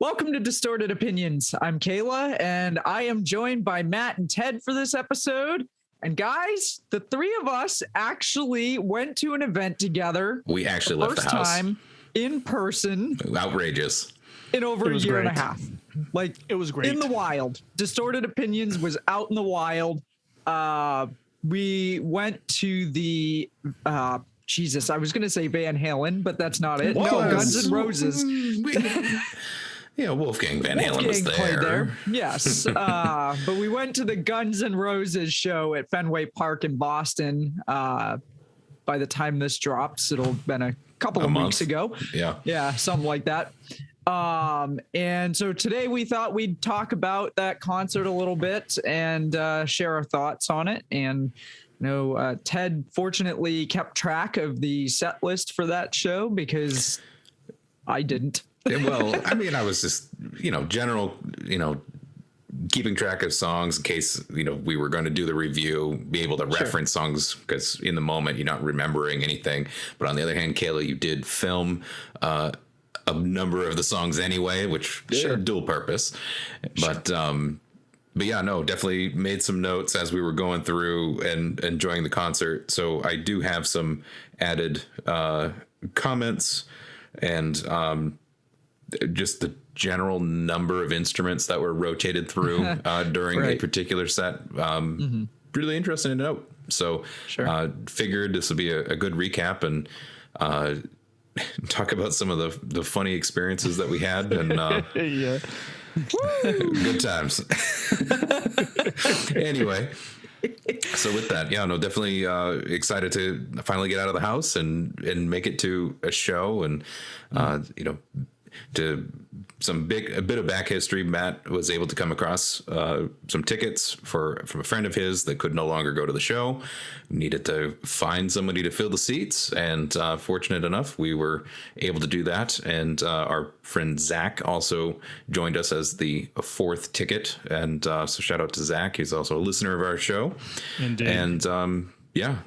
Welcome to Distorted Opinions. I'm Kayla, and I am joined by Matt and Ted for this episode. And guys, the three of us actually went to an event together. We actually left the house. First time in person. Outrageous. In over a year and a half. Like, it was great. In the wild. Distorted Opinions was out in the wild. We went to the... Jesus, I was going to say Van Halen, but that's not it. What? No, Guns N' Roses. Yeah, Wolfgang Van Halen was there. Yes. But we went to the Guns N' Roses show at Fenway Park in Boston. By the time this drops, it'll have been a couple of weeks ago. Yeah, something like that. And so today we thought we'd talk about that concert a little bit and share our thoughts on it. And Ted fortunately kept track of the set list for that show because I didn't. Well, I mean, I was just, general, keeping track of songs in case, we were going to do the review, be able to reference songs because in the moment you're not remembering anything. But on the other hand, Kayla, you did film a number of the songs anyway, which dual purpose. But yeah, no, definitely made some notes as we were going through and enjoying the concert. So I do have some added comments and just the general number of instruments that were rotated through during a particular set. Really interesting to note. So figured this would be a good recap and talk about some of the funny experiences that we had. And good times. Anyway, so with that, definitely excited to finally get out of the house and make it to a show and to a bit of back history. Matt was able to come across some tickets from a friend of his that could no longer go to the show, needed to find somebody to fill the seats, and fortunate enough we were able to do that. And our friend Zach also joined us as the fourth ticket, and so shout out to Zach. He's also a listener of our show. Indeed. And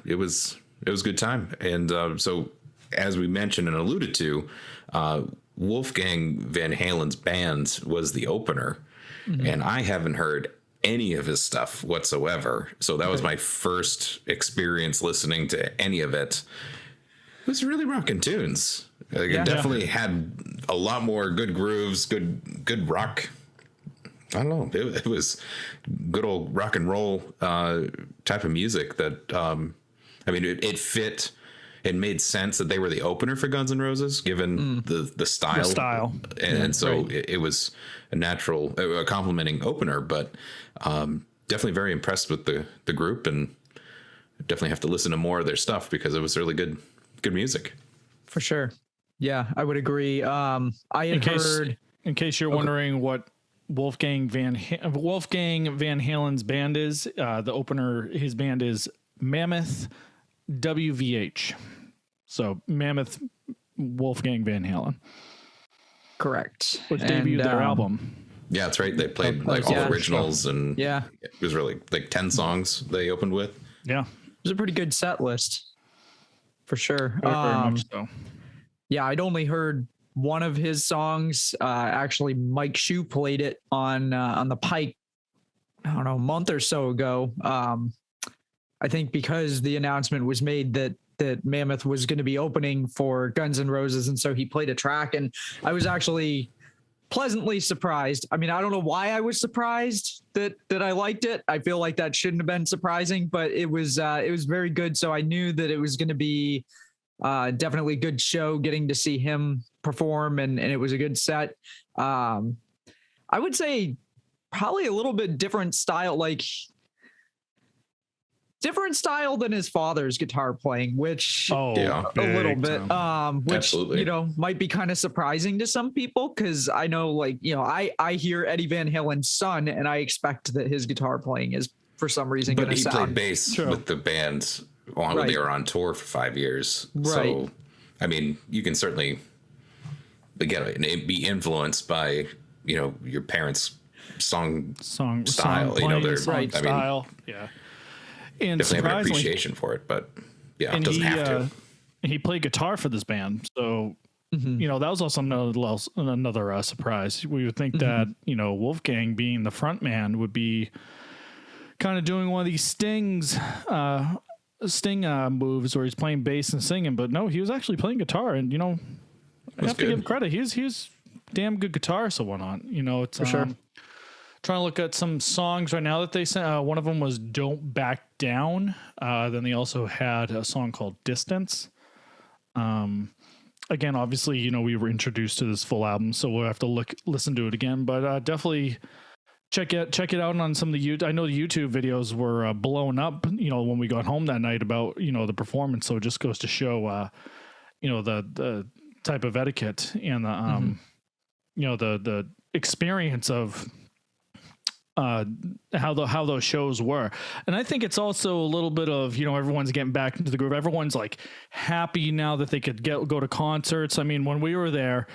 it was a good time. And so as we mentioned and alluded to, Wolfgang Van Halen's band was the opener, and I haven't heard any of his stuff whatsoever. So that was my first experience listening to any of it. It was really rocking tunes. It definitely had a lot more good grooves, good rock. I don't know. It was good old rock and roll type of music that, it fit. It made sense that they were the opener for Guns N' Roses, given the style. The style. And so it was a complimenting opener, but definitely very impressed with the group, and definitely have to listen to more of their stuff because it was really good music. For sure. Yeah, I would agree. In case you're wondering what Wolfgang Van Halen's band is, the opener, his band is Mammoth WVH. So Mammoth Wolfgang Van Halen. Correct. Which debuted their album. Yeah, that's right. They played all the originals and it was really like 10 songs they opened with. Yeah. It was a pretty good set list. For sure. Very much so. Yeah, I'd only heard one of his songs. Actually, Mike Shue played it on the Pike, I don't know, a month or so ago. I think because the announcement was made that Mammoth was going to be opening for Guns N' Roses, and so he played a track, and I was actually pleasantly surprised. I mean, I don't know why I was surprised that I liked it. I feel like that shouldn't have been surprising, but it was very good. So I knew that it was going to be definitely a good show, getting to see him perform, and it was a good set. I would say probably a little bit different style, different style than his father's guitar playing, which a little bit, which, absolutely. Might be kind of surprising to some people. Cause I know I hear Eddie Van Halen's son and I expect that his guitar playing is for some reason going to sound. But he played bass with the band while they were on tour for 5 years. Right. So, I mean, you can certainly, again, be influenced by, your parents' song style, their style. Yeah. And definitely have an appreciation for it, but it doesn't have to. He played guitar for this band, so you know, that was also another surprise. We would think that, you know, Wolfgang being the front man would be kind of doing one of these Sting moves where he's playing bass and singing, but no, he was actually playing guitar, and, you know, I have to give him credit. He's damn good guitarist and whatnot. You know, it's for sure. Trying to look at some songs right now that they sent. One of them was "Don't Back Down." Then they also had a song called "Distance." Again, obviously, you know, we were introduced to this full album, so we'll have to listen to it again. But definitely check it out on some of the I know the YouTube videos were blown up, you know, when we got home that night about, you know, the performance. So it just goes to show, you know, the type of etiquette and the you know, the experience of how those shows were. And I think it's also a little bit of, you know, everyone's getting back into the groove. Everyone's like happy now that they could go to concerts. I mean, when we were there,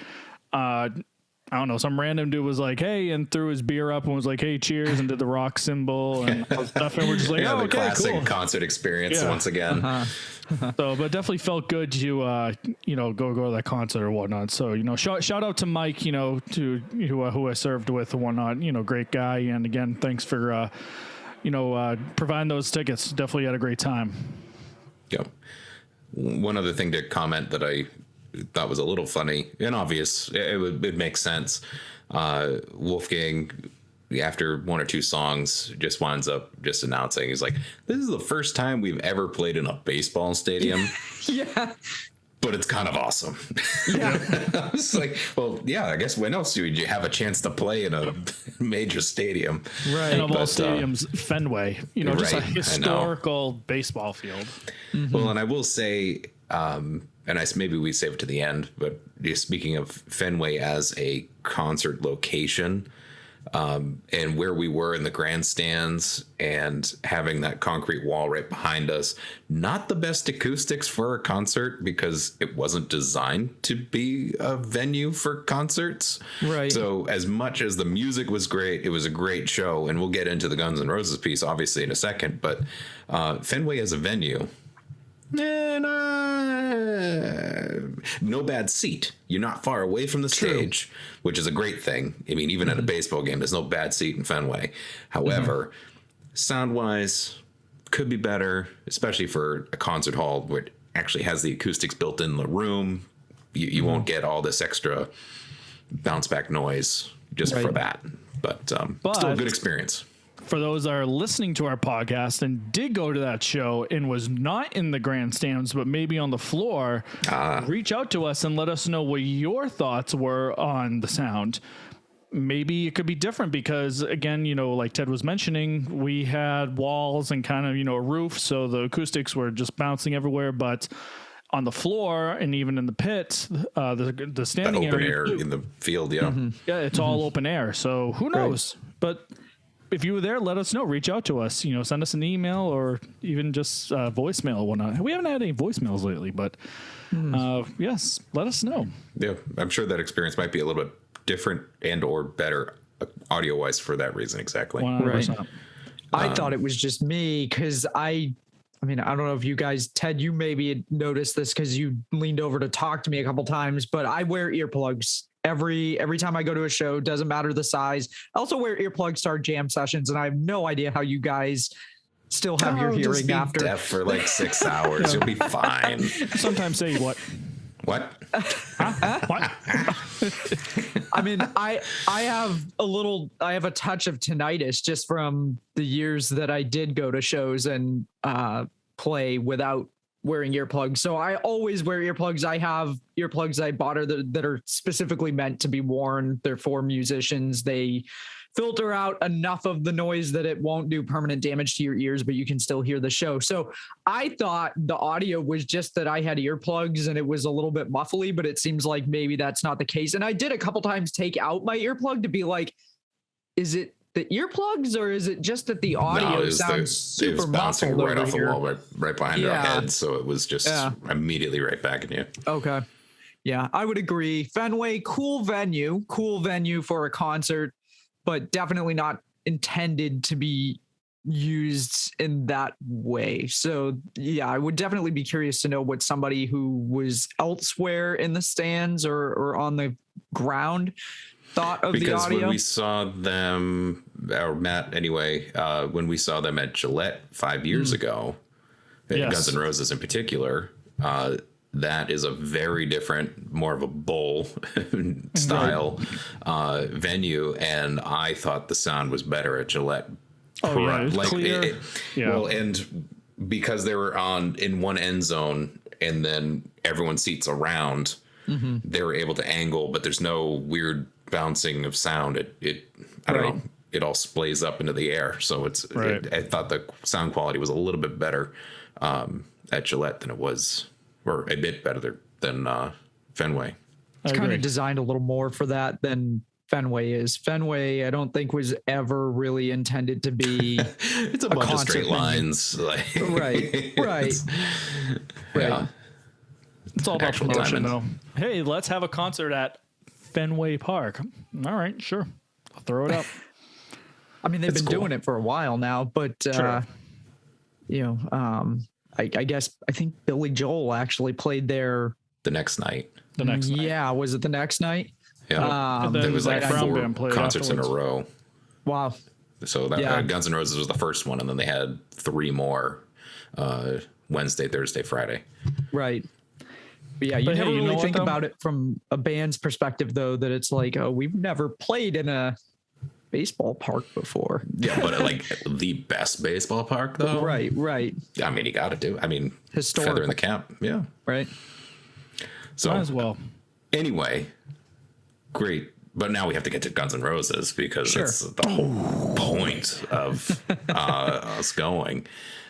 I don't know, some random dude was like, hey, and threw his beer up and was like, hey, cheers, and did the rock symbol and stuff. And we're just like, yeah, oh, the okay, classic cool. concert experience once again. So, but definitely felt good to, you know, go to that concert or whatnot. So, you know, shout out to Mike, you know, who I served with and whatnot, you know, great guy. And again, thanks for, you know, providing those tickets. Definitely had a great time. Yeah. One other thing to comment that I thought was a little funny and obvious, it makes sense. Wolfgang, after one or two songs, just winds up just announcing, he's like, this is the first time we've ever played in a baseball stadium. Yeah. But it's kind of awesome. Yeah. I was like, well, yeah, I guess when else would you have a chance to play in a major stadium? Right. And of all stadiums, Fenway, you know, just a historical baseball field. Well, and I will say, and maybe we save it to the end, but speaking of Fenway as a concert location, and where we were in the grandstands and having that concrete wall right behind us, not the best acoustics for a concert because it wasn't designed to be a venue for concerts. Right. So as much as the music was great, it was a great show, and we'll get into the Guns N' Roses piece obviously in a second, but Fenway as a venue, no bad seat. You're not far away from the stage, which is a great thing. I mean, even at a baseball game, there's no bad seat in Fenway. However, sound-wise, could be better, especially for a concert hall where it actually has the acoustics built in the room. You won't get all this extra bounce-back noise just for that. But still a good experience. For those that are listening to our podcast and did go to that show and was not in the grandstands, but maybe on the floor, reach out to us and let us know what your thoughts were on the sound. Maybe it could be different because, again, you know, like Ted was mentioning, we had walls and kind of, you know, a roof. So the acoustics were just bouncing everywhere. But on the floor and even in the pits, the standing open area air in the field, yeah, it's all open air. So who knows? But if you were there, let us know. Reach out to us. You know, send us an email or even just voicemail or whatnot. We haven't had any voicemails lately, but yes, let us know. Yeah, I'm sure that experience might be a little bit different and or better audio-wise for that reason. Exactly. 100%. Right. I thought it was just me because I mean, I don't know if you guys, Ted, you maybe had noticed this because you leaned over to talk to me a couple times, but I wear earplugs every time I go to a show. Doesn't matter the size. I also wear earplugs to our jam sessions, and I have no idea how you guys still have your hearing just be after deaf for like 6 hours. You'll be fine. Sometimes say what? What? What? I mean, I have a touch of tinnitus just from the years that I did go to shows and play without wearing earplugs. So I always wear earplugs. I have earplugs I bought that are specifically meant to be worn. They're for musicians. They filter out enough of the noise that it won't do permanent damage to your ears, but you can still hear the show. So I thought the audio was just that I had earplugs and it was a little bit muffly, but it seems like maybe that's not the case. And I did a couple times take out my earplug to be like, is it the earplugs or is it just that the audio sounds super bouncing muffled right off here? the wall, right behind our heads? So it was just immediately right back at you. Okay. Yeah, I would agree. Fenway, cool venue for a concert, but definitely not intended to be used in that way. So yeah, I would definitely be curious to know what somebody who was elsewhere in the stands or on the ground thought of the audio. Because when we saw them, or Matt anyway, when we saw them at Gillette 5 years ago, Yes. Guns N' Roses in particular, that is a very different, more of a bowl style venue, and I thought the sound was better at Gillette. Oh, yeah, it was clear. Yeah. Well, and because they were in one end zone, and then everyone's seats around, they were able to angle, but there's no weird bouncing of sound. I don't know. It all splays up into the air, so I thought the sound quality was a little bit better at Gillette than it was, or a bit better than Fenway. It's kind of designed a little more for that than Fenway is. Fenway, I don't think, was ever really intended to be it's a bunch of straight lines. Right. Yeah. It's all about promotion, though. Hey, let's have a concert at Fenway Park. All right, sure. I'll throw it up. I mean, they've been doing it for a while now, but I guess I think Billy Joel actually played there the next night. Yeah, was it the next night? Yeah, there was like 4 concerts in a row. Wow. So that Guns N' Roses was the first one, and then they had 3 more Wednesday, Thursday, Friday. Right. But yeah, you never really think about it from a band's perspective, though, that it's like, oh, we've never played in a baseball park before. Yeah, but like the best baseball park, though. Right. I mean, you got to do. I mean, historical. Feather in the cap. Yeah. Right. So might as well. Anyway, great. But now we have to get to Guns N' Roses because it's the whole point of us going.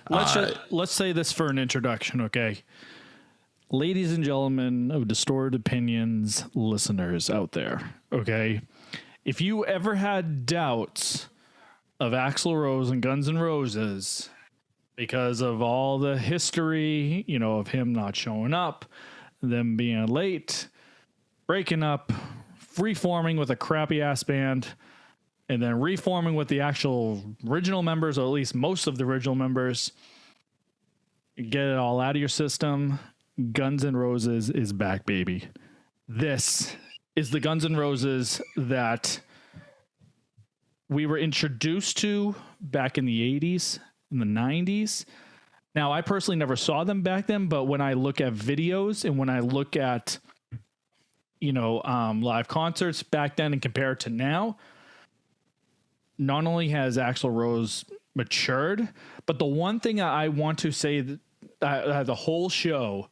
Let's say this for an introduction, okay? Ladies and gentlemen of Distorted Opinions listeners out there, okay? If you ever had doubts of Axl Rose and Guns N' Roses because of all the history, of him not showing up, them being late, breaking up, reforming with a crappy ass band, and then reforming with the actual original members, or at least most of the original members, get it all out of your system. Guns N' Roses is back, baby. This is the Guns N' Roses that we were introduced to back in the 80s, in the 90s. Now, I personally never saw them back then, but when I look at videos and when I look at, live concerts back then and compare it to now, not only has Axl Rose matured, but the one thing I want to say that the whole show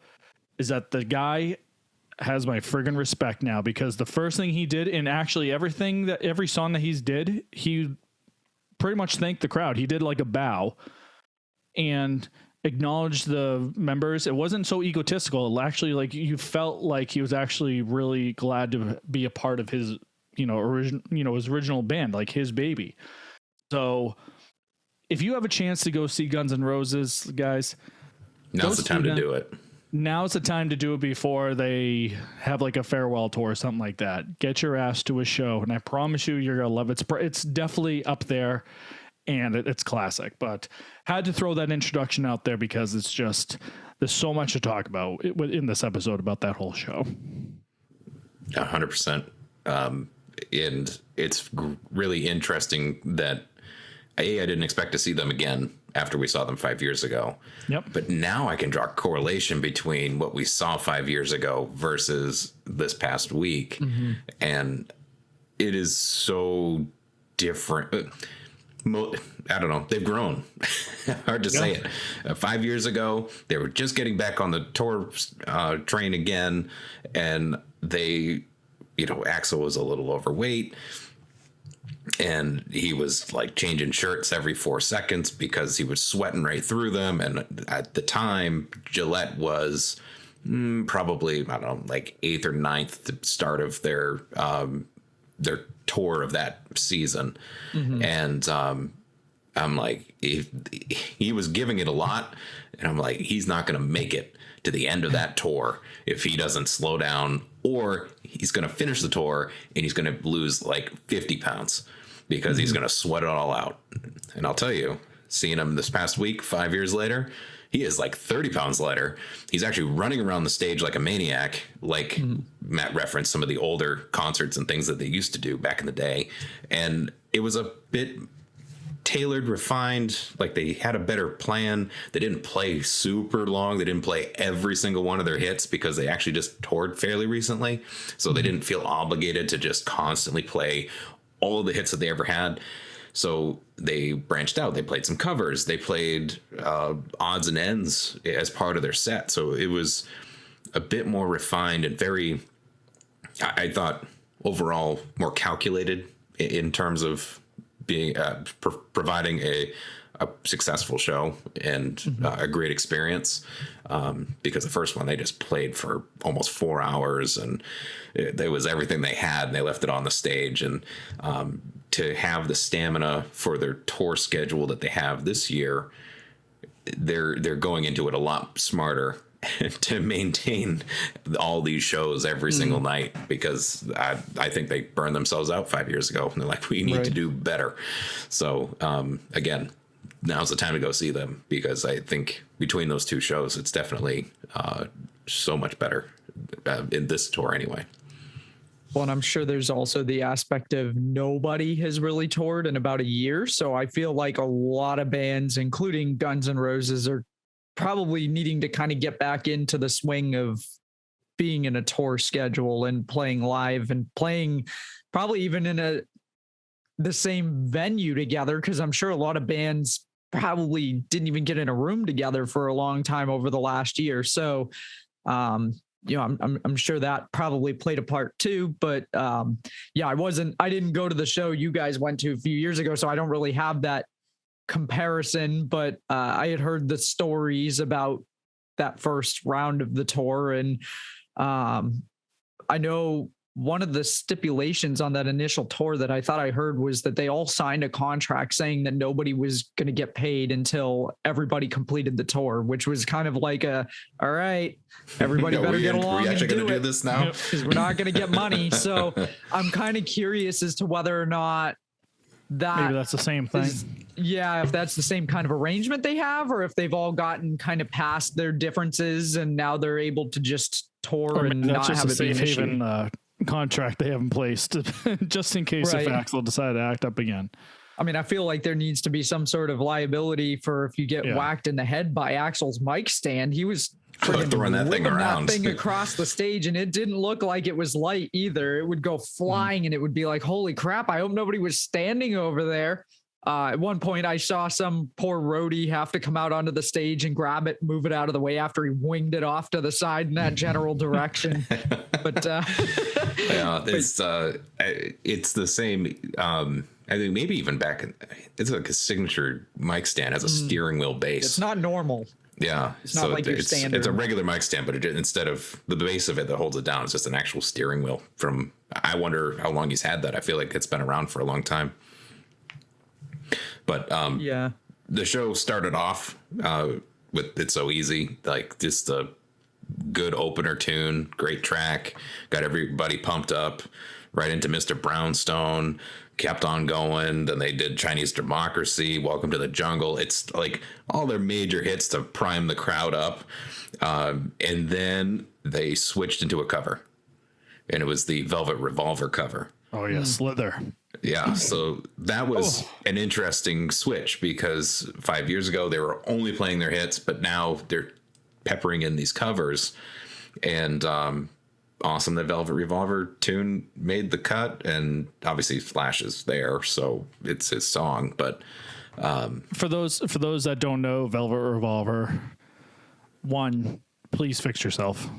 is that the guy has my friggin' respect now, because the first thing he did, and actually every song that he's did, he pretty much thanked the crowd. He did like a bow and acknowledged the members. It wasn't so egotistical. It actually, like, you felt like he was actually really glad to be a part of his, his original band, like his baby. So if you have a chance to go see Guns N' Roses, guys, now's the time to do it. Now's the time to do it before they have like a farewell tour or something like that. Get your ass to a show, and I promise you, you're gonna love it. It's definitely up there, and it's classic. But had to throw that introduction out there because it's just, there's so much to talk about in this episode about that whole show. 100%. And it's really interesting that I didn't expect to see them again after we saw them 5 years ago. Yep. But now I can draw a correlation between what we saw 5 years ago versus this past week. Mm-hmm. And it is so different. I don't know. They've grown. Hard to say it. 5 years ago, they were just getting back on the tour train again. And they, Axl was a little overweight. And he was like changing shirts every 4 seconds because he was sweating right through them. And at the time, Gillette was probably, I don't know, like 8th or 9th start of their tour of that season. Mm-hmm. And I'm like, he was giving it a lot. And I'm like, he's not going to make it to the end of that tour if he doesn't slow down, or he's going to finish the tour and he's going to lose like 50 pounds because he's going to sweat it all out. And I'll tell you, seeing him this past week, 5 years later. He is like 30 pounds lighter. He's actually running around the stage like a maniac, like Matt referenced some of the older concerts and things that they used to do back in the day. And it was a bit tailored, refined, like they had a better plan. They didn't play super long. They didn't play every single one of their hits because they actually just toured fairly recently. So they didn't feel obligated to just constantly play all of the hits that they ever had. So they branched out. They played some covers. They played odds and ends as part of their set. So it was a bit more refined and very, I thought, overall more calculated in terms of being providing a successful show and a great experience. Because the first one they just played for almost 4 hours, and there was everything they had, and they left it on the stage. And to have the stamina for their tour schedule that they have this year, they're going into it a lot smarter to maintain all these shows every single night, because I think they burned themselves out 5 years ago, and they're like, we need to do better. So again, now's the time to go see them, because I think between those two shows, it's definitely so much better in this tour anyway. Well, and I'm sure there's also the aspect of nobody has really toured in about a year. So I feel like a lot of bands, including Guns N' Roses, are probably needing to kind of get back into the swing of being in a tour schedule and playing live and playing probably even in the same venue together. Cause I'm sure a lot of bands probably didn't even get in a room together for a long time over the last year. So, I'm sure that probably played a part too, but I didn't go to the show you guys went to a few years ago, so I don't really have that comparison, but I had heard the stories about that first round of the tour. And I know one of the stipulations on that initial tour that I thought I heard was that they all signed a contract saying that nobody was going to get paid until everybody completed the tour, which was kind of like all right, everybody better get along and do this now, because we're not going to get money. So I'm kind of curious as to whether or not maybe that's the same thing. If that's the same kind of arrangement they have, or if they've all gotten kind of past their differences and now they're able to just tour and not have a safe haven contract they haven't placed just in case if Axl decide to act up again. I mean, I feel like there needs to be some sort of liability for if you get whacked in the head by Axl's mic stand. He was throwing that thing around, that thing across the stage, and it didn't look like it was light either. It would go flying, and it would be like, holy crap, I hope nobody was standing over there. At one point, I saw some poor roadie have to come out onto the stage and grab it, move it out of the way after he winged it off to the side in that general direction. But it's the same. I think maybe even back in, it's like a signature mic stand has a steering wheel base. It's not normal. Yeah, it's not like your standard. It's a regular mic stand, but instead of the base of it that holds it down, it's just an actual steering wheel. I wonder how long he's had that. I feel like it's been around for a long time. But the show started off with "It's So Easy," like just a good opener tune, great track, got everybody pumped up. Right into Mr. Brownstone, kept on going. Then they did Chinese Democracy, Welcome to the Jungle. It's like all their major hits to prime the crowd up. And then they switched into a cover, and it was the Velvet Revolver cover. Oh yeah, Slither. Yeah, so that was an interesting switch, because 5 years ago they were only playing their hits, but now they're peppering in these covers. And awesome, the Velvet Revolver tune made the cut, and obviously Slash is there, so it's his song. But for those that don't know, Velvet Revolver, one, please fix yourself.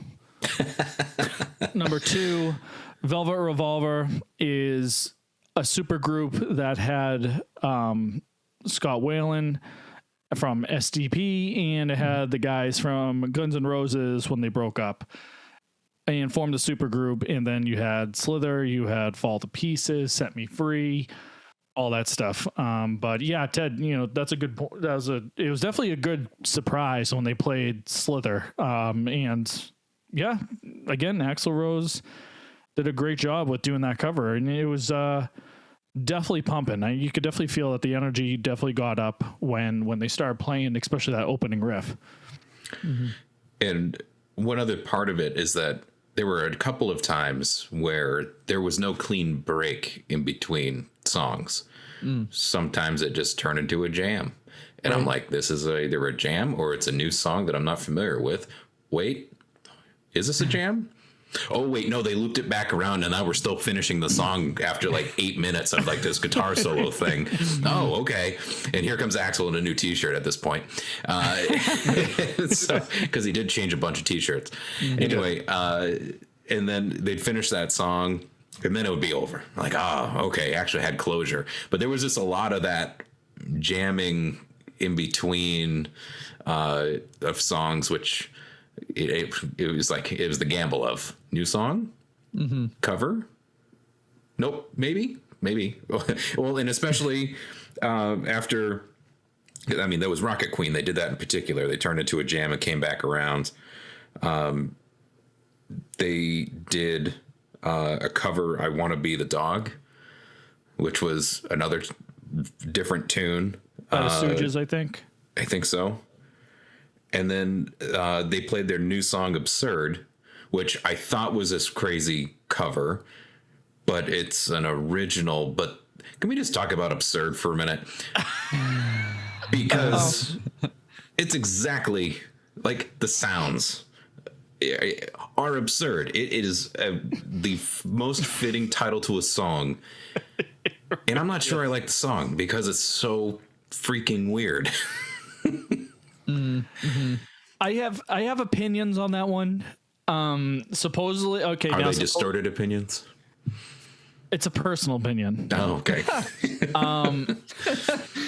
Number two, Velvet Revolver is a super group that had Scott Weiland from SDP, and it had the guys from Guns N' Roses when they broke up and formed a super group. And then you had Slither, you had Fall to Pieces, Set Me Free, all that stuff. But yeah, Ted, that's a good point. It was definitely a good surprise when they played Slither. And yeah, again, Axl Rose did a great job with doing that cover, and it was definitely pumping. You could definitely feel that the energy definitely got up when they started playing, especially that opening riff. Mm-hmm. And one other part of it is that there were a couple of times where there was no clean break in between songs. Sometimes it just turned into a jam. And I'm like, this is either a jam or it's a new song that I'm not familiar with. Wait, is this a jam? Oh, wait, no, they looped it back around and now we're still finishing the song after like 8 minutes of like this guitar solo thing. Oh, okay. And here comes Axl in a new t-shirt at this point. Because he did change a bunch of t-shirts. Anyway, and then they'd finish that song and then it would be over. Like, oh, okay, actually had closure. But there was just a lot of that jamming in between of songs, which it was like, it was the gamble of new song, cover. Nope. Maybe. Well, and especially after, I mean, there was Rocket Queen. They did that in particular. They turned it to a jam and came back around. They did a cover, I Want to Be the Dog, which was another different tune. Stooges, I think. I think so. And then they played their new song, Absurd, which I thought was this crazy cover, but it's an original. But can we just talk about Absurd for a minute? Because it's exactly like the sounds are absurd. It is the most fitting title to a song. And I'm not sure I like the song because it's so freaking weird. I have opinions on that one. Supposedly, okay. Are they distorted opinions? It's a personal opinion. Oh, okay.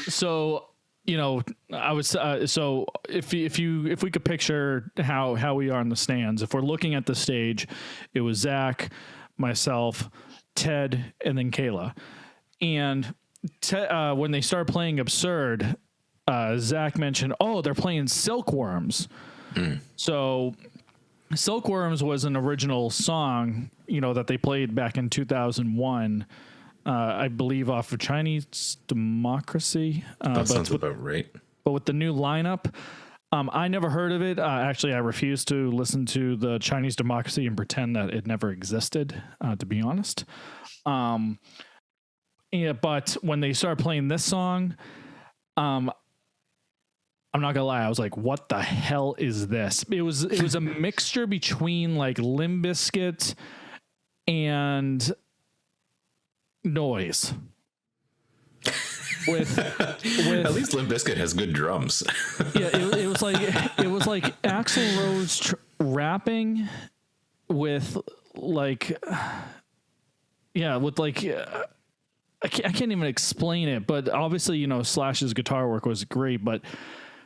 So, you know, I was so if we could picture how we are in the stands, if we're looking at the stage, it was Zach, myself, Ted, and then Kayla. And when they started playing Absurd, Zach mentioned, oh, they're playing Silkworms. So Silkworms was an original song, you know, that they played back in 2001, I believe off of Chinese Democracy. That sounds about right. But with the new lineup, I never heard of it. Actually, I refuse to listen to the Chinese Democracy and pretend that it never existed, to be honest. Yeah, but when they started playing this song, I'm not gonna lie, I was like, what the hell is this? It was a mixture between like Limp Bizkit and Noise. With at least Limp Bizkit has good drums. Yeah, it was like Axl Rose rapping with like, yeah, with like. I can't even explain it, but obviously, you know, Slash's guitar work was great, but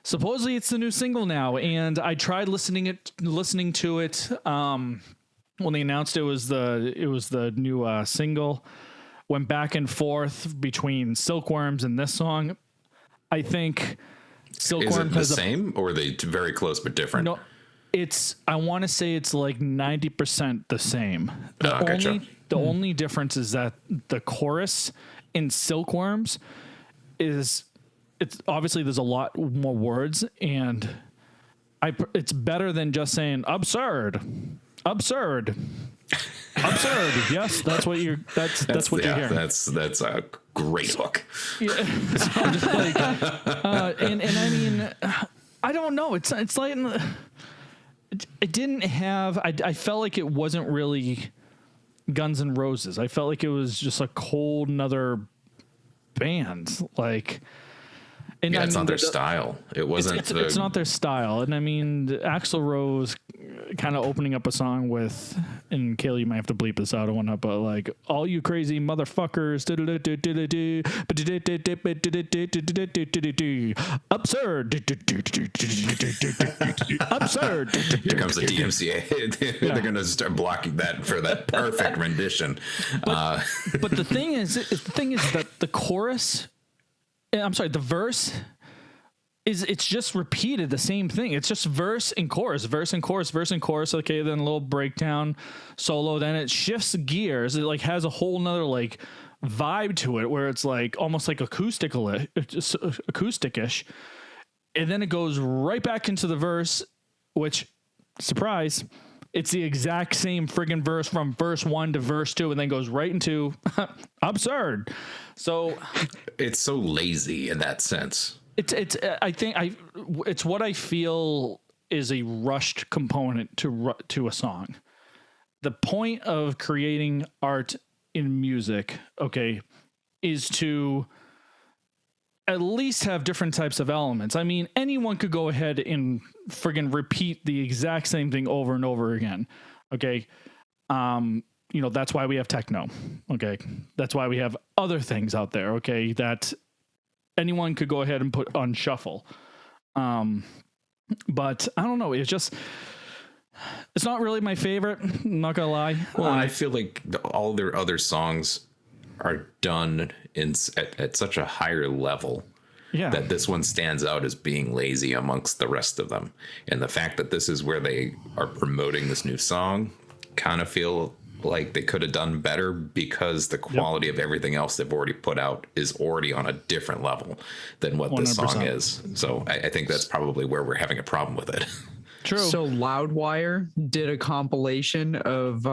supposedly it's the new single now. And I tried listening to it. When they announced it was the new single, went back and forth between Silkworms and this song. I think Silkworms is it the same or are they very close but different? No, I want to say it's like 90% the same. The only difference is that the chorus in Silkworms it's obviously there's a lot more words, and it's better than just saying absurd. Yes, that's what you're hearing. That's a great hook. Yeah, so I'm just like, and I mean, I don't know. It's like it didn't have. I felt like it wasn't really Guns N' Roses. I felt like it was just a cold another band. Like, and yeah, it's not their style. It wasn't. It's not their style. And I mean, Axl Rose kind of opening up a song with, and Kayla, you might have to bleep this out or whatnot, but like, all you crazy motherfuckers, absurd, absurd. Here comes the DMCA. They're going to start blocking that for that perfect rendition. But the thing is that the chorus, I'm sorry, the verse it's just repeated the same thing. It's just verse and chorus, verse and chorus, verse and chorus. Okay, then a little breakdown, solo. Then it shifts gears. It like has a whole nother like vibe to it where it's like almost like acoustic-ish. And then it goes right back into the verse, which, surprise, it's the exact same friggin' verse from verse 1 to verse 2, and then goes right into absurd. So it's so lazy in that sense. It's what I feel is a rushed component to a song. The point of creating art in music, okay, is to at least have different types of elements. I mean, anyone could go ahead and friggin' repeat the exact same thing over and over again. Okay. That's why we have techno. Okay. That's why we have other things out there. Okay. That anyone could go ahead and put on shuffle. But I don't know. It's not really my favorite. I'm not gonna lie. Well, I feel like all their other songs are done at such a higher level that this one stands out as being lazy amongst the rest of them. And the fact that this is where they are promoting this new song, kind of feel like they could have done better because the quality of everything else they've already put out is already on a different level than what this song is. So I think that's probably where we're having a problem with it. True. So Loudwire did a compilation of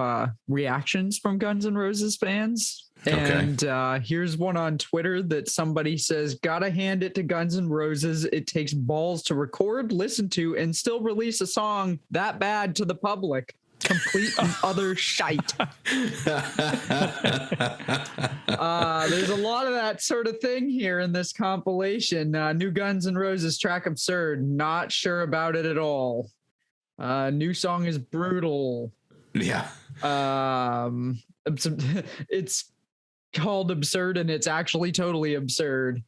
reactions from Guns N' Roses fans. And here's one on Twitter that somebody says, gotta hand it to Guns N' Roses. It takes balls to record, listen to, and still release a song that bad to the public. Complete and utter shite. There's a lot of that sort of thing here in this compilation. New Guns N' Roses track Absurd. Not sure about it at all. New song is brutal. Yeah. It's called Absurd and it's actually totally absurd.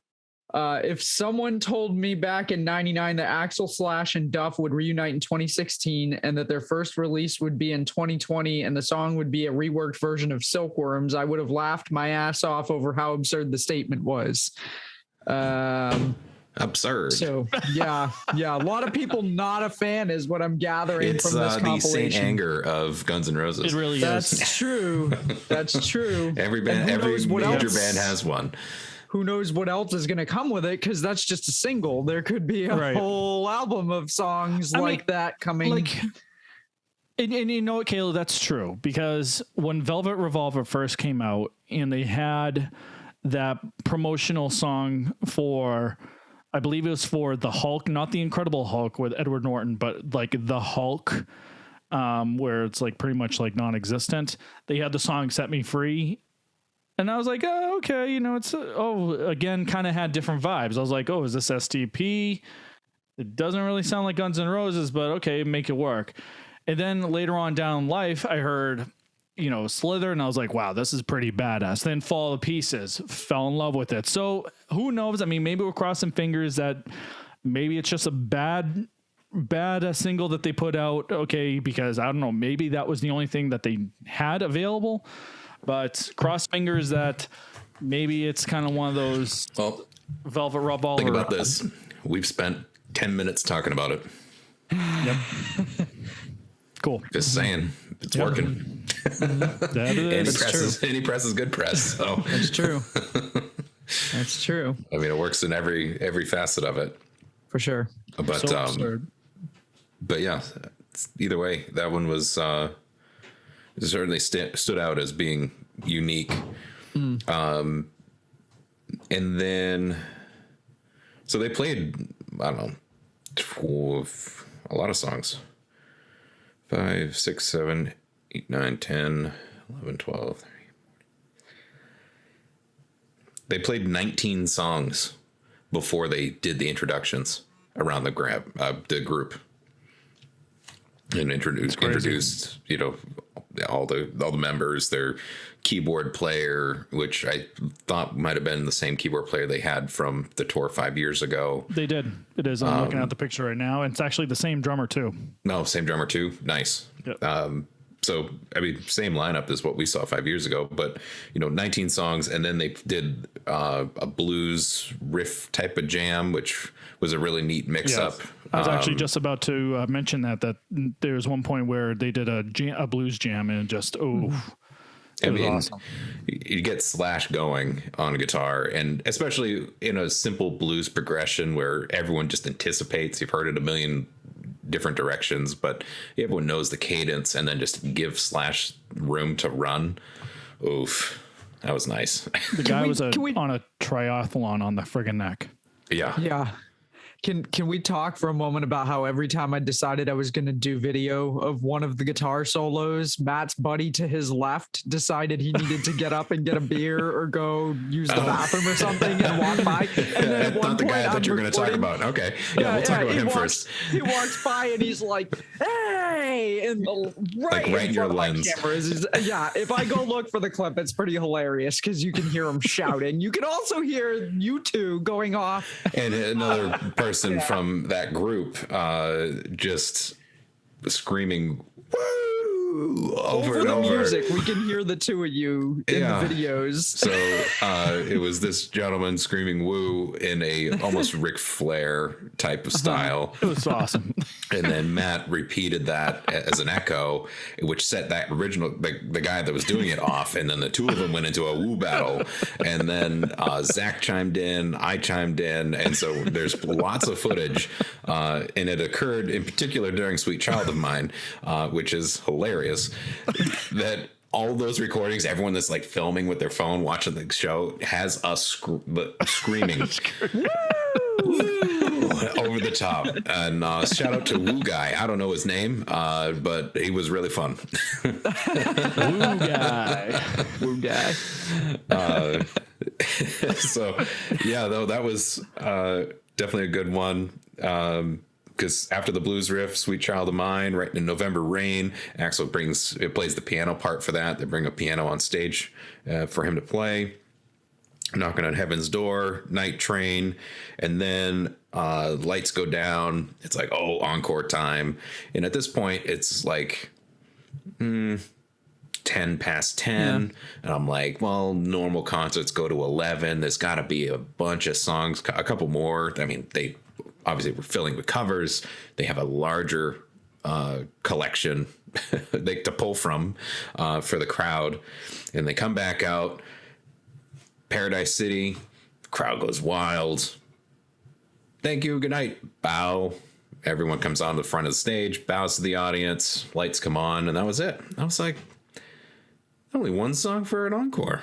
If someone told me back in 99 that Axl, Slash, and Duff would reunite in 2016 and that their first release would be in 2020 and the song would be a reworked version of Silkworms, I would have laughed my ass off over how absurd the statement was. Absurd. So yeah, a lot of people not a fan is what I'm gathering from this compilation. It's the Saint Anger of Guns N' Roses. It really is. That's true. That's true. Every major band has one. Who knows what else is going to come with it? Because that's just a single. There could be a whole album of songs that coming. And you know what, Kayla, that's true. Because when Velvet Revolver first came out and they had that promotional song for, I believe it was for the Hulk, not the Incredible Hulk with Edward Norton, but like the Hulk, where it's like pretty much like non-existent. They had the song Set Me Free. And I was like, oh, okay, it's, again, kind of had different vibes. I was like, oh, is this STP? It doesn't really sound like Guns N' Roses, but okay, make it work. And then later on down in life, I heard, Slither, and I was like, wow, this is pretty badass. Then Fall to Pieces, fell in love with it. So who knows? I mean, maybe we're crossing fingers that maybe it's just a bad single that they put out. Okay, because I don't know, maybe that was the only thing that they had available. But cross fingers that maybe it's kind of one of those Velvet Revolver. Think about this. We've spent 10 minutes talking about it. Yep. Cool. Just saying. It's working. That is. Any press is good press. So. That's true. That's true. I mean, it works in every facet of it. For sure. But yeah, either way, that one was... certainly stood out as being unique. And then, so they played, I don't know, a lot of songs. 5, 6, 7, 8, 9, 10, 11, 12. 13. They played 19 songs before they did the introductions around the group. And introduced, all the members, their keyboard player, which I thought might have been the same keyboard player they had from the tour 5 years ago. They did. It is. I'm looking at the picture right now. It's actually the same drummer too. No, same drummer too. Nice. Yep. So, I mean, same lineup as what we saw 5 years ago, but 19 songs, and then they did a blues riff type of jam, which was a really neat mix-up. Yes. I was actually just about to mention that there was one point where they did a blues jam and just I It was mean, awesome. you get Slash going on guitar, and especially in a simple blues progression where everyone just anticipates. You've heard it a million different directions, but everyone knows the cadence, and then just give Slash room to run. Oof, that was nice. The guy was can we- on a triathlon on the friggin' neck. Yeah. Yeah. Can we talk for a moment about how every time I decided I was going to do video of one of the guitar solos, Matt's buddy to his left decided he needed to get up and get a beer or go use the bathroom or something and walk by. And then at one Not the point, guy that you're going to talk recording- about. Okay. Yeah, we'll talk about him first. He walks by and he's like, "Hey!" And Like right in your lens. Yeah, if I go look for the clip, it's pretty hilarious because you can hear him shouting. You can also hear you two going off. And another person from that group just screaming woo over and the over. music, we can hear the two of you in Yeah. the videos. So it was this gentleman screaming woo in a almost Ric Flair type of style. It was awesome. And then Matt repeated that as an echo, which set that original, the guy that was doing it off. And then the two of them went into a woo battle. And then Zach chimed in, I chimed in. And so there's lots of footage. And it occurred in particular during Sweet Child of Mine, which is hilarious. That all those recordings, everyone that's like filming with their phone, watching the show, has us screaming. Over the top. And shout out to Woo Guy. I don't know his name, but he was really fun. Woo guy. Woo guy. So yeah, though that was definitely a good one. Because after the blues riff, Sweet Child of Mine, right in November Rain, Axl plays the piano part for that. They bring a piano on stage for him to play. Knocking on Heaven's Door, Night Train, and then lights go down. It's like, oh, encore time. And at this point, it's like 10 past 10. Yeah. And I'm like, well, normal concerts go to 11. There's got to be a bunch of songs, a couple more. I mean, they obviously were filling with covers. They have a larger collection to pull from for the crowd. And they come back out. Paradise City, crowd goes wild. Thank you, good night. Bow. Everyone comes on the front of the stage, bows to the audience, lights come on, and that was it. I was like, only one song for an encore.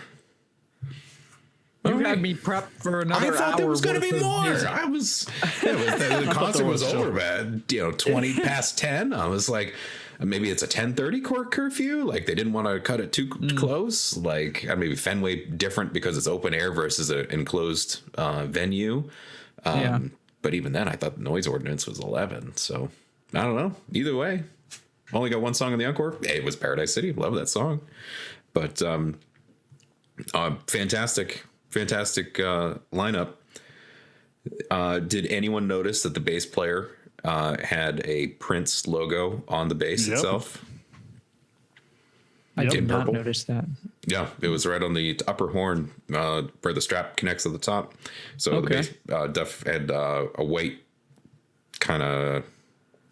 You had me prepped for another hour. I thought there was going to be more. Music. The concert was over, man. 20 past 10. I was like, maybe it's a 10:30 court curfew. Like they didn't want to cut it too close. Like maybe Fenway different because it's open air versus an enclosed venue. But even then, I thought the noise ordinance was 11. So I don't know. Either way, only got one song in the encore. It was Paradise City. Love that song. But fantastic lineup. Did anyone notice that the bass player had a Prince logo on the bass itself? I did not purple. notice that. Yeah, it was right on the upper horn where the strap connects at the top. So the bass, Duff had a white kind of,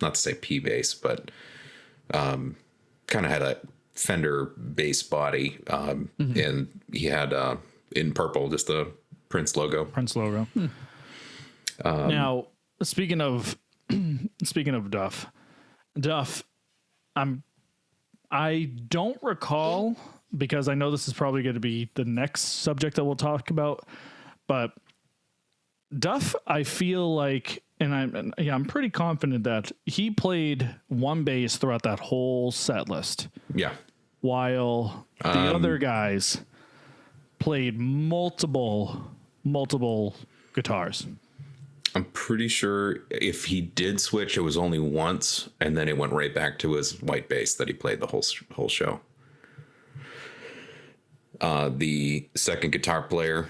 not to say P bass, but kind of had a Fender bass body. And he had in purple just the Prince logo. Prince logo. Now, speaking of Duff, I don't recall, because I know this is probably going to be the next subject that we'll talk about, but Duff, I feel like, and I'm pretty confident that he played one bass throughout that whole set list. Yeah. While the other guys played multiple guitars. I'm pretty sure if he did switch, it was only once, and then it went right back to his white bass that he played the whole show. The second guitar player,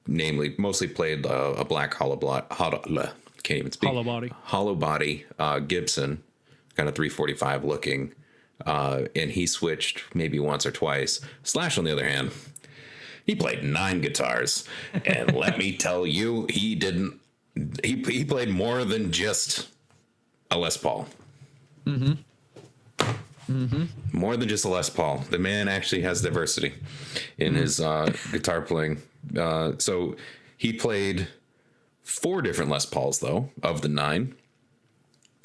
mostly played a black hollow body Gibson, kind of 345 looking, and he switched maybe once or twice. Slash, on the other hand, he played 9 guitars, and let me tell you, he didn't. He played more than just a Les Paul. Mm-hmm. More than just a Les Paul. The man actually has diversity in his guitar playing. So he played 4 different Les Pauls, though, of the 9.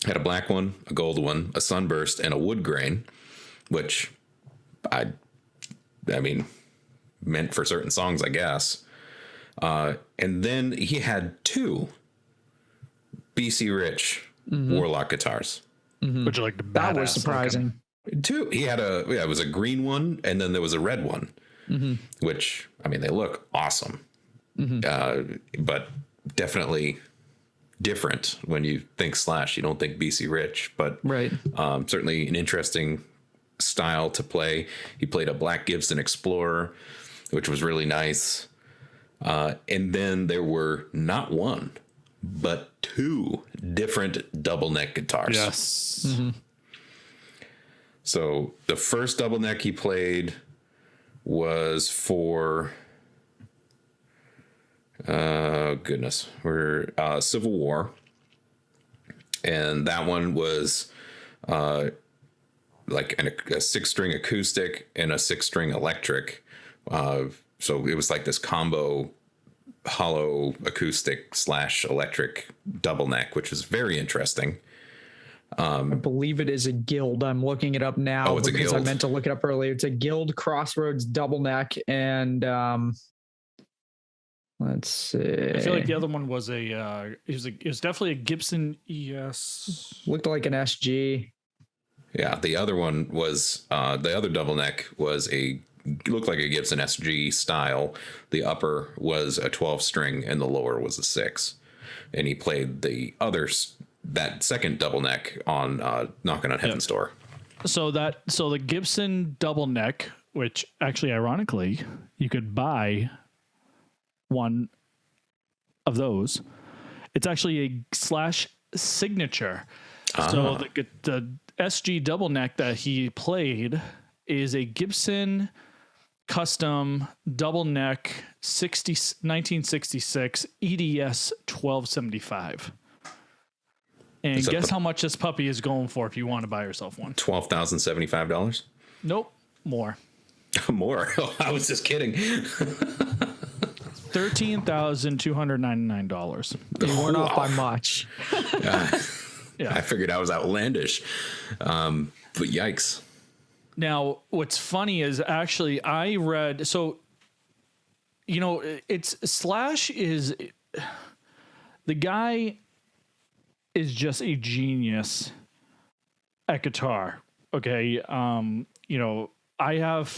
Had a black one, a gold one, a sunburst, and a wood grain, which I mean, meant for certain songs, I guess. And then he had 2 BC Rich Warlock guitars. Which are like the That was badass surprising. looking. 2. He had it was a green one, and then there was a red one, which, I mean, they look awesome. But definitely different when you think Slash. You don't think BC Rich, but Right. Certainly an interesting style to play. He played a black Gibson Explorer, which was really nice. And then there were not 1, but 2 different double neck guitars. Yes. So the first double neck he played was for Civil War, and that one was like a 6-string acoustic and a 6-string electric. So it was like this combo hollow acoustic / electric double neck, which was very interesting. I believe it is a Guild. I'm looking it up now Oh, it's a because I Guild. meant to look it up earlier. It's a Guild Crossroads double neck, and let's see. I feel like the other one was it was definitely a Gibson ES. Looked like an SG. Yeah, the other one was the other double neck was looked like a Gibson SG style. The upper was a 12-string and the lower was a 6. And he played that second double neck on Knocking on Heaven's Door. So the Gibson double neck, which actually ironically you could buy one of those. It's actually a Slash signature. So the SG double neck that he played is a Gibson custom double neck 1966 EDS 1275. And guess how much this puppy is going for if you want to buy yourself one? $12,075. Nope, more. More. I was just kidding. $13,299. You weren't off by much. I figured I was outlandish. But yikes. Now, what's funny is actually I read, so, it's Slash is, the guy is just a genius at guitar. Okay. I have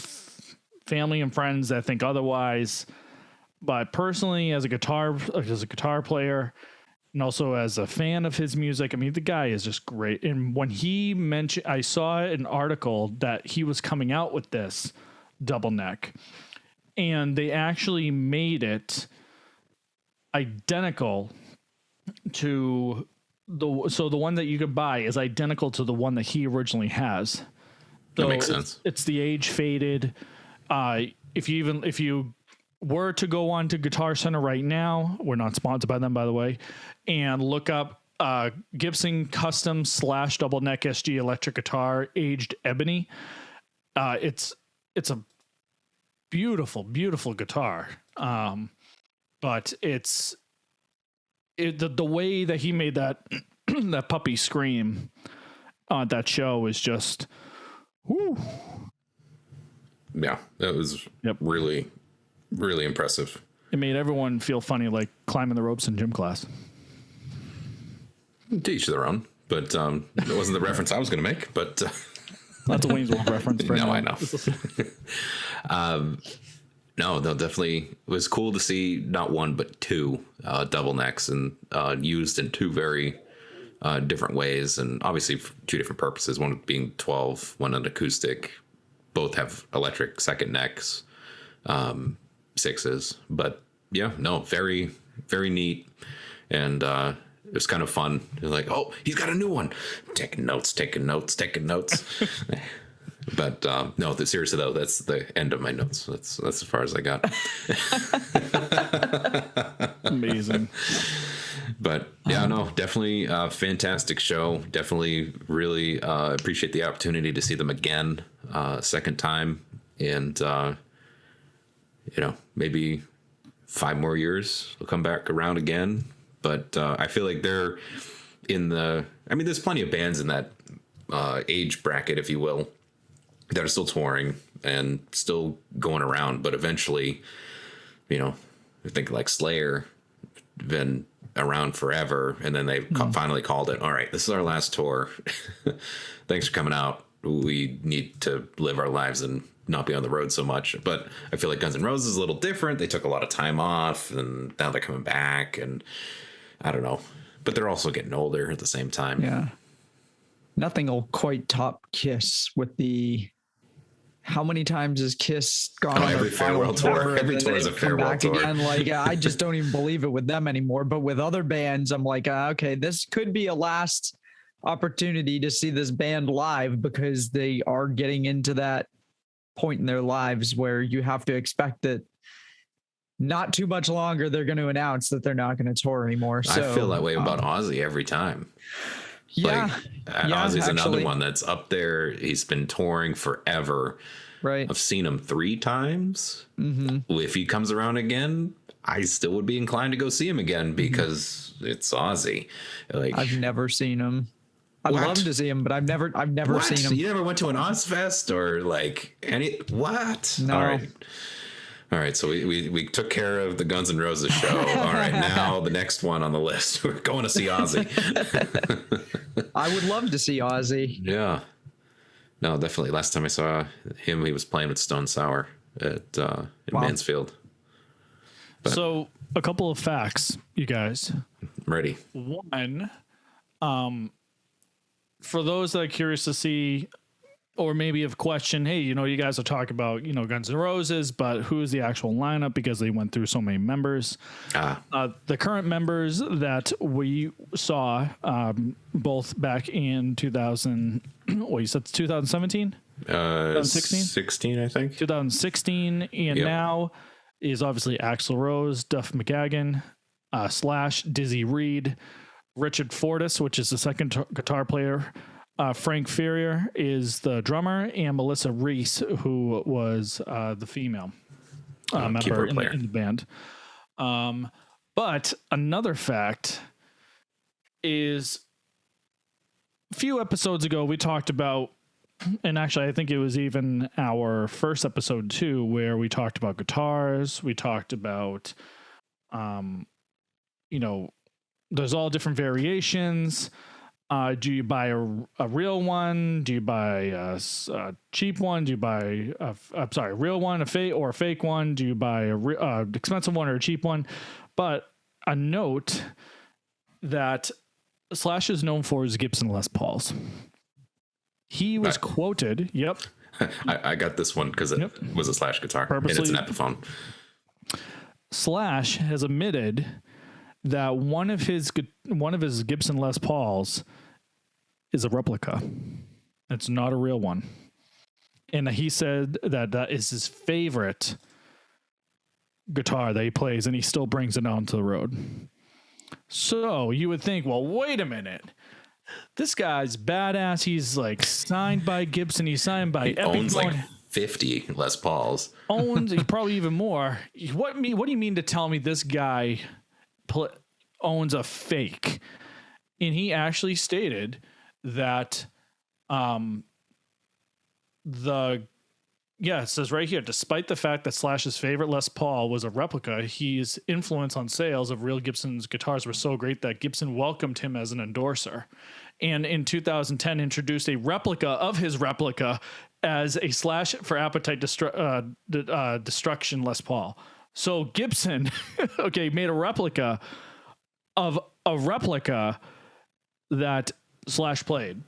family and friends that think otherwise, but personally as a guitar player and also as a fan of his music, I mean, the guy is just great. And when he mentioned, I saw an article that he was coming out with this double neck, and they actually made it identical to the one that you could buy is identical to the one that he originally has. That makes sense. It's the age faded. If you were to go on to Guitar Center right now, we're not sponsored by them, by the way, and look up Gibson custom / double neck SG electric guitar aged ebony. It's a beautiful, beautiful guitar. But the way that he made that that puppy scream on that show is just, whoo. Yeah, that was really, really impressive. It made everyone feel funny, like climbing the ropes in gym class. To each their own, but it wasn't the reference I was going to make. But that's a Wayne's World reference. No, I know. No, definitely it was cool to see not 1 but 2 double necks and used in 2 very different ways, and obviously for 2 different purposes. One being 12, one an acoustic. Both have electric second necks, 6s. But yeah, no, very, very neat, and it was kind of fun. You're like, oh, he's got a new one. Taking notes. But no, seriously though, that's the end of my notes. That's as far as I got. Amazing. But yeah, no, definitely a fantastic show. Definitely really appreciate the opportunity to see them again, second time. And, maybe 5 more years they'll come back around again. But I feel like they're there's plenty of bands in that age bracket, if you will, that are still touring and still going around. But eventually, I think like Slayer been around forever, and then they finally called it, all right, this is our last tour. Thanks for coming out. We need to live our lives and not be on the road so much. But I feel like Guns N' Roses is a little different. They took a lot of time off, and now they're coming back, and I don't know, but they're also getting older at the same time. Yeah, nothing will quite top Kiss with the how many times has Kiss gone on every farewell tour? Every tour is a farewell tour. Again? Like, I just don't even believe it with them anymore. But with other bands, I'm like, okay, this could be a last opportunity to see this band live, because they are getting into that point in their lives where you have to expect that not too much longer they're going to announce that they're not going to tour anymore. So I feel that way about Ozzy every time. Yeah. Ozzy's another one that's up there. He's been touring forever. Right. I've seen him 3 times. Mm-hmm. If he comes around again, I still would be inclined to go see him again, because it's Ozzy. Like, I've never seen him. I'd love to see him, but I've never seen him. You never went to an Ozfest or like any what? No. All right, so we took care of the Guns N' Roses show. All right, now the next one on the list, we're going to see Ozzy. I would love to see Ozzy. Yeah. No, definitely. Last time I saw him, he was playing with Stone Sour in Mansfield. But so a couple of facts, you guys. I'm ready. One, for those that are curious to see, or maybe have questioned, hey, you guys are talking about, Guns N' Roses, but who's the actual lineup, because they went through so many members. The current members that we saw, both back in 2000, what you said, 2017? 2016? 16, I think. 2016, and now is obviously Axl Rose, Duff McKagan, Slash, Dizzy Reed, Richard Fortus, which is the second guitar player, Frank Ferrier is the drummer, and Melissa Reese, who was the female member in the band. But another fact is, a few episodes ago we talked about, and actually I think it was even our first episode too, where we talked about guitars. We talked about, there's all different variations. Do you buy a real one? Do you buy a cheap one? Do you buy a real one, a fake one? Do you buy a expensive one or a cheap one? But a note that Slash is known for his Gibson Les Pauls. He was quoted. Yep. I got this one because it was a Slash guitar, and it's an Epiphone. Slash has admitted that one of his Gibson Les Pauls is a replica. It's not a real one. And he said that is his favorite guitar that he plays, and he still brings it onto the road. So you would think, well, wait a minute. This guy's badass. He's like signed by Gibson. He's signed by Epiphone. Owns like 50 Les Pauls. Owns probably even more. What do you mean to tell me this guy owns a fake? And he actually stated that it says right here, despite the fact that Slash's favorite Les Paul was a replica, his influence on sales of real Gibson's guitars were so great that Gibson welcomed him as an endorser, and in 2010 introduced a replica of his replica as a Slash for Appetite Destruction Les Paul. So Gibson made a replica of a replica that Slash played.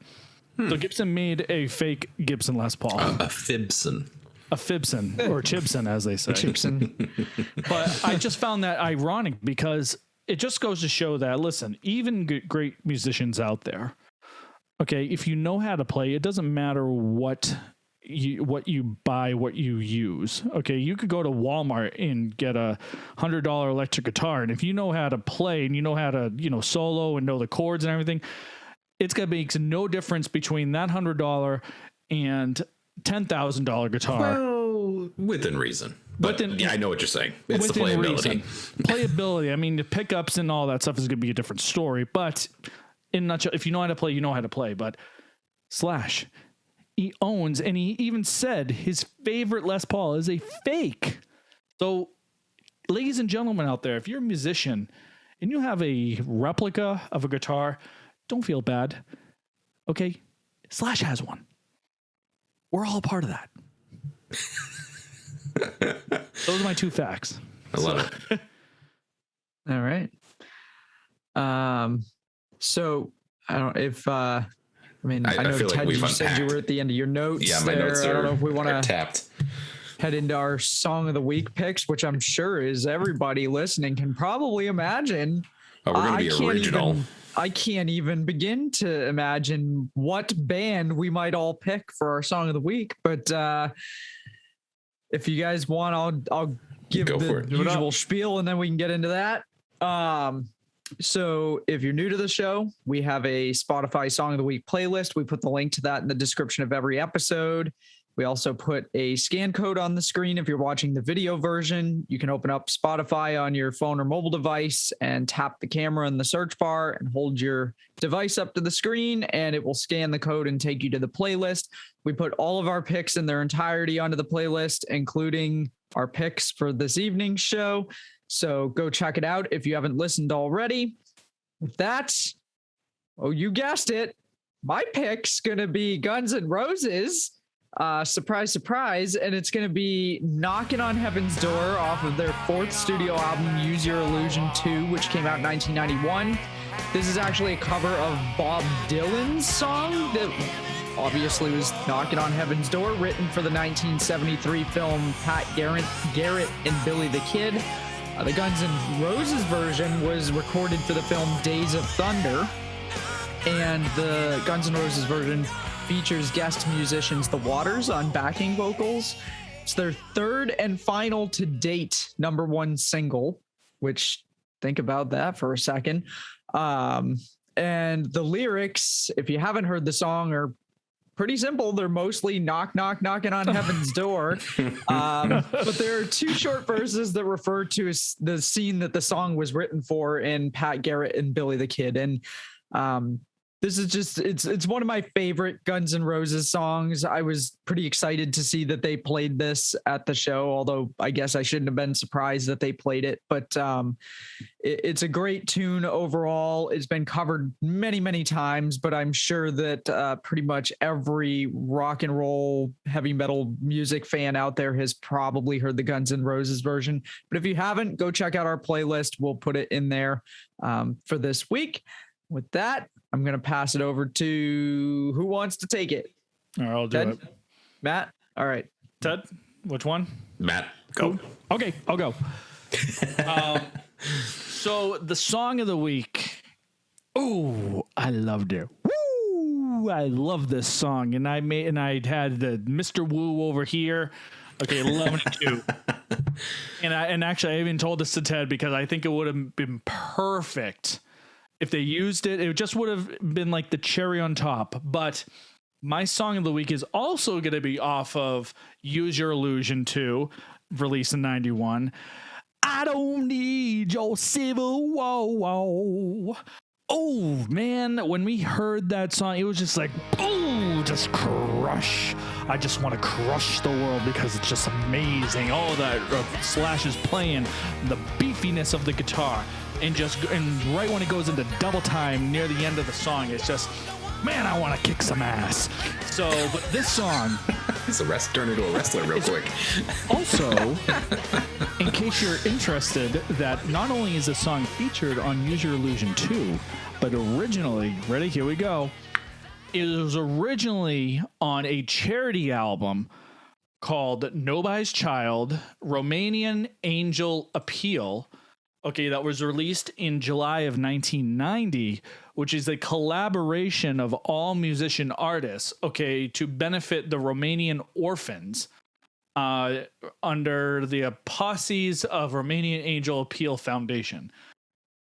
So Gibson made a fake Gibson Les Paul. A Fibson. A Fibson, or Chibson, as they say. Chibson. But I just found that ironic, because it just goes to show that, listen, even great musicians out there, if you know how to play, it doesn't matter what what you buy, what you use. Okay, you could go to Walmart and get a $100 electric guitar, and if you know how to play and you know how to solo and know the chords and everything, it's gonna make no difference between that $100 and $10,000 guitar. Well, within reason. But yeah, I know what you're saying. It's the playability. Playability. I mean, the pickups and all that stuff is gonna be a different story. But in a nutshell, if you know how to play, you know how to play. But Slash, he owns, and he even said his favorite Les Paul is a fake. So, ladies and gentlemen out there, if you're a musician and you have a replica of a guitar, don't feel bad. Okay? Slash has one. We're all a part of that. Those are my 2 facts. I love it. All right. So I don't if I know feel Ted, like you said you were at the end of your notes. Yeah, my notes I are, don't know if we want to tapped. head into our song of the week picks, which I'm sure is everybody listening can probably imagine. Oh, we're going to be original. I can't even begin to imagine what band we might all pick for our song of the week. But if you guys want, I'll give the usual spiel and then we can get into that. So if you're new to the show, we have a Spotify Song of the Week playlist. We put the link to that in the description of every episode. We also put a scan code on the screen. If you're watching the video version, you can open up Spotify on your phone or mobile device and tap the camera in the search bar and hold your device up to the screen, and it will scan the code and take you to the playlist. We put all of our picks in their entirety onto the playlist, including our picks for this evening's show. So go check it out if you haven't listened already. With that, you guessed it, my pick's going to be Guns N' Roses. Surprise, surprise. And it's going to be Knocking on Heaven's Door off of their 4th studio album, Use Your Illusion 2, which came out in 1991. This is actually a cover of Bob Dylan's song that obviously was Knocking on Heaven's Door, written for the 1973 film Pat Garrett and Billy the Kid. The Guns N' Roses version was recorded for the film Days of Thunder, and the Guns N' Roses version features guest musicians The Waters on backing vocals. It's their 3rd and final to date #1 single, which, think about that for a second. And the lyrics, if you haven't heard the song, are pretty simple. They're mostly knock, knock, knocking on heaven's door. But there are 2 short verses that refer to the scene that the song was written for in Pat Garrett and Billy the Kid. And this is just, it's one of my favorite Guns N' Roses songs. I was pretty excited to see that they played this at the show, although I guess I shouldn't have been surprised that they played it. But it's a great tune overall. It's been covered many, many times, but I'm sure that pretty much every rock and roll, heavy metal music fan out there has probably heard the Guns N' Roses version. But if you haven't, go check out our playlist. We'll put it in there for this week. With that, I'm going to pass it over to who wants to take it. All right, I'll do Ted? it. Matt? All right. Ted, which one? Matt, go. Okay, I'll go. So the song of the week. Oh, I loved it. Woo! I love this song, and I had the Mr. Woo over here. Okay, 11-2. And actually, I even told this to Ted because I think it would have been perfect if they used it. It just would have been like the cherry on top. But my song of the week is also going to be off of Use Your Illusion 2, released in 91. I don't need your civil war. Oh, man, when we heard that song, it was just like, oh, just crush. I just want to crush the world because it's just amazing. All that Slash is playing, the beefiness of the guitar. And right when it goes into double time near the end of the song, it's just, man, I want to kick some ass. So, but this song... Turn into a wrestler real quick. Also, in case you're interested, that not only is this song featured on Use Your Illusion 2, but originally, ready, here we go, it was originally on a charity album called Nobody's Child, Romanian Angel Appeal. okay, that was released in July of 1990, which is a collaboration of all musician artists, okay, to benefit the Romanian orphans under the auspices of Romanian Angel Appeal Foundation.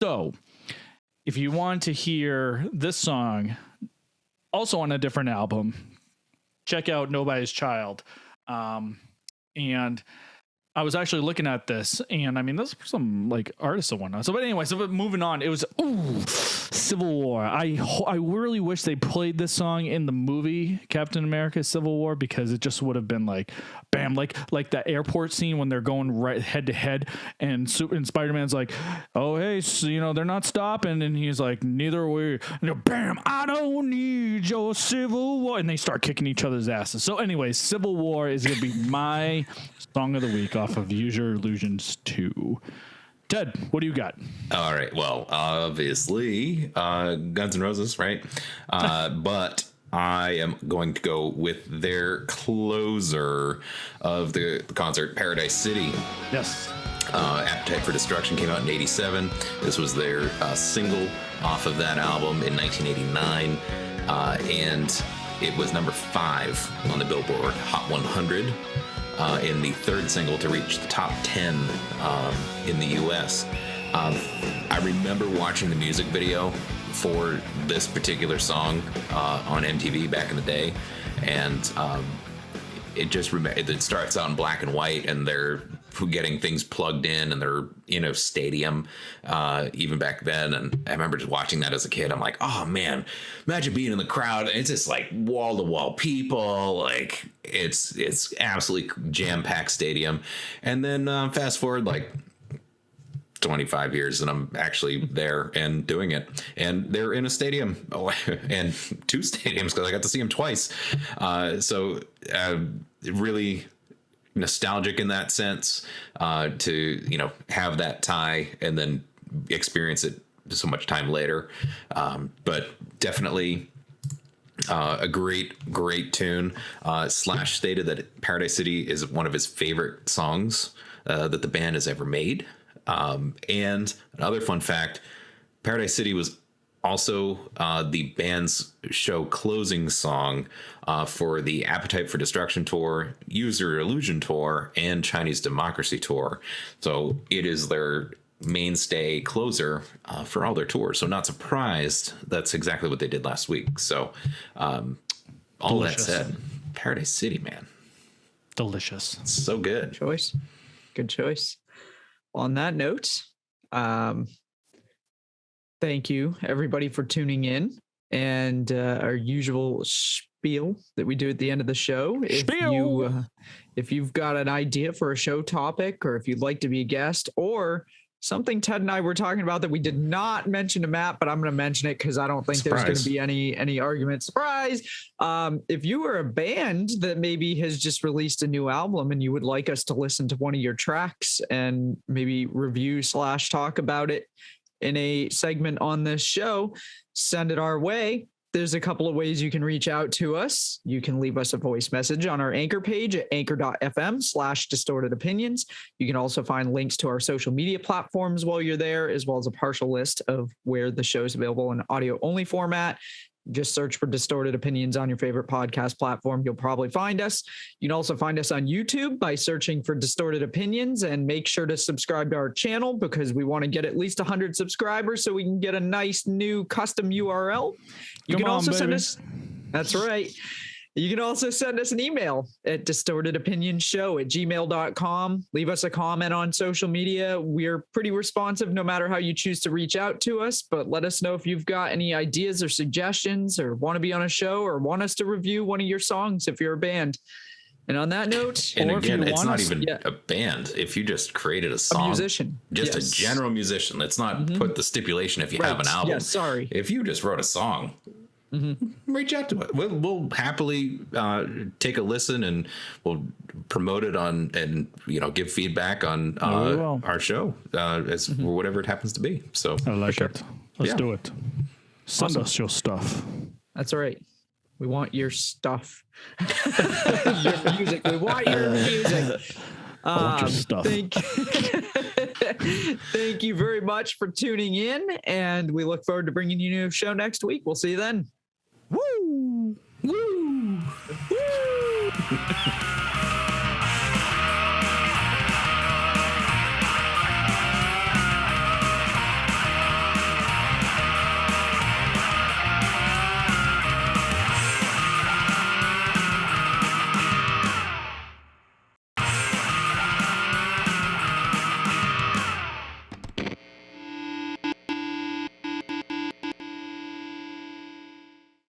So, if you want to hear this song, also on a different album, check out Nobody's Child. And I was actually looking at this, and I mean, those are some like artists and whatnot. So, but anyway, so moving on, it was Civil War. I really wish they played this song in the movie Captain America: Civil War, because it just would have been like, bam, like that airport scene when they're going right head to head, and Spider-Man's like, oh hey, so, you know, they're not stopping, and he's like, neither are we. And bam, I don't need your Civil War, and they start kicking each other's asses. So, anyways, Civil War is gonna be my song of the week off of Use Your Illusions 2. Ted, what do you got? All right. Well, obviously, Guns N' Roses, right? But I am going to go with their closer of the concert, Paradise City. Yes. Appetite for Destruction came out in 87. This was their single off of that album in 1989. And it was number 5 on the Billboard Hot 100. In the third single to reach the top 10 in the US. I remember watching the music video for this particular song on MTV back in the day, and it starts out in black and white, and they're getting things plugged in, and they're in a stadium even back then. And I remember just watching that as a kid. I'm like, oh man, imagine being in the crowd. It's just like wall to wall people, like it's absolutely jam-packed stadium. And then fast forward like 25 years, and I'm actually there and doing it, and they're in a stadium, and 2 stadiums, because I got to see them twice. So really nostalgic in that sense, to have that tie and then experience it so much time later. But definitely a great tune. Slash stated that Paradise City is one of his favorite songs that the band has ever made. And another fun fact, Paradise City was also the band's show closing song for the Appetite for Destruction tour, Use Your Illusion tour, and Chinese Democracy tour. So it is their mainstay closer for all their tours. So not surprised, that's exactly what they did last week. So all Delicious. that said, Paradise City, man. Delicious. So good. Good choice. On that note, thank you everybody for tuning in, and our usual spiel that we do at the end of the show. If you've got an idea for a show topic, or if you'd like to be a guest, or something Ted and I were talking about that we did not mention to Matt, but I'm going to mention it because I don't think there's going to be any argument. Surprise! If you are a band that maybe has just released a new album and you would like us to listen to one of your tracks and maybe review / talk about it in a segment on this show, send it our way. There's a couple of ways you can reach out to us. You can leave us a voice message on our Anchor page at anchor.fm/distortedopinions. You can also find links to our social media platforms while you're there, as well as a partial list of where the show is available in audio only format. Just search for Distorted Opinions on your favorite podcast platform. You'll probably find us. You can also find us on YouTube by searching for Distorted Opinions, and make sure to subscribe to our channel because we want to get at least 100 subscribers so we can get a nice new custom URL. You can also send us. That's right. You can also send us an email at distortedopinionshow@gmail.com. Leave us a comment on social media. We're pretty responsive no matter how you choose to reach out to us, but let us know if you've got any ideas or suggestions, or want to be on a show, or want us to review one of your songs if you're a band. And on that note, and or again, if you it's want not us, even a band. If you just created a song, a musician, just a general musician, let's not put the stipulation if you have an album. Yes, sorry. If you just wrote a song, reach out to it. We'll happily take a listen, and we'll promote it on, and give feedback on our show as whatever it happens to be. So I like it. Let's do it. Send us your stuff. That's right. We want your stuff. Your music. We want your music. I want your stuff. Thank you very much for tuning in, and we look forward to bringing you a new show next week. We'll see you then. Woo! Woo! Woo!